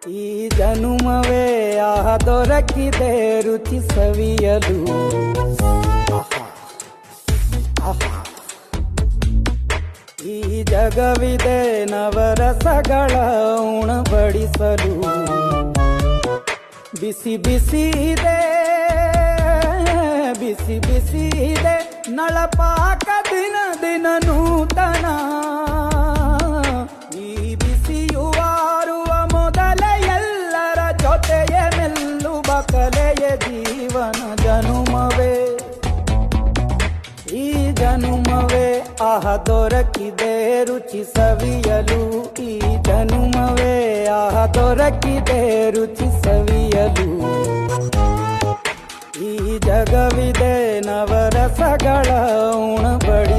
ಈ ಜನುಮವೇ ದೊರಕಿದೆ ರುಚಿ ಸವಿಯಲು. ಈ ಜಗವಿದೆ ನವರಸಗಳ ಉಣಬಡಿಸಲು. ಬಿಸಿ ಬಿಸಿ ಇದೆ, ಬಿಸಿ ಬಿಸಿ ಇದೆ ನಳಪಾಕ ದಿನ ದಿನ ನೂತನ. ಈ ಬಿಸಿಯುವಾರುವ ಮೊದಲೇ ಎಲ್ಲರ ಜೊತೆಯೇ ಮೆಲ್ಲುವ ಕಲೆಯ ಜೀವನ ಜನುಮವೇ. ಈ ಜನುಮವೇ ದೊರಕಿದೆ ರುಚಿ ಸವಿಯಲು. ಈ ಜನುಮವೇ ದೊರಕಿದೆ ರುಚಿ ಸವಿಯಲು. ಈ ಜಗವಿದೆ ನವರಸಗಳ ಉಣಬಡಿ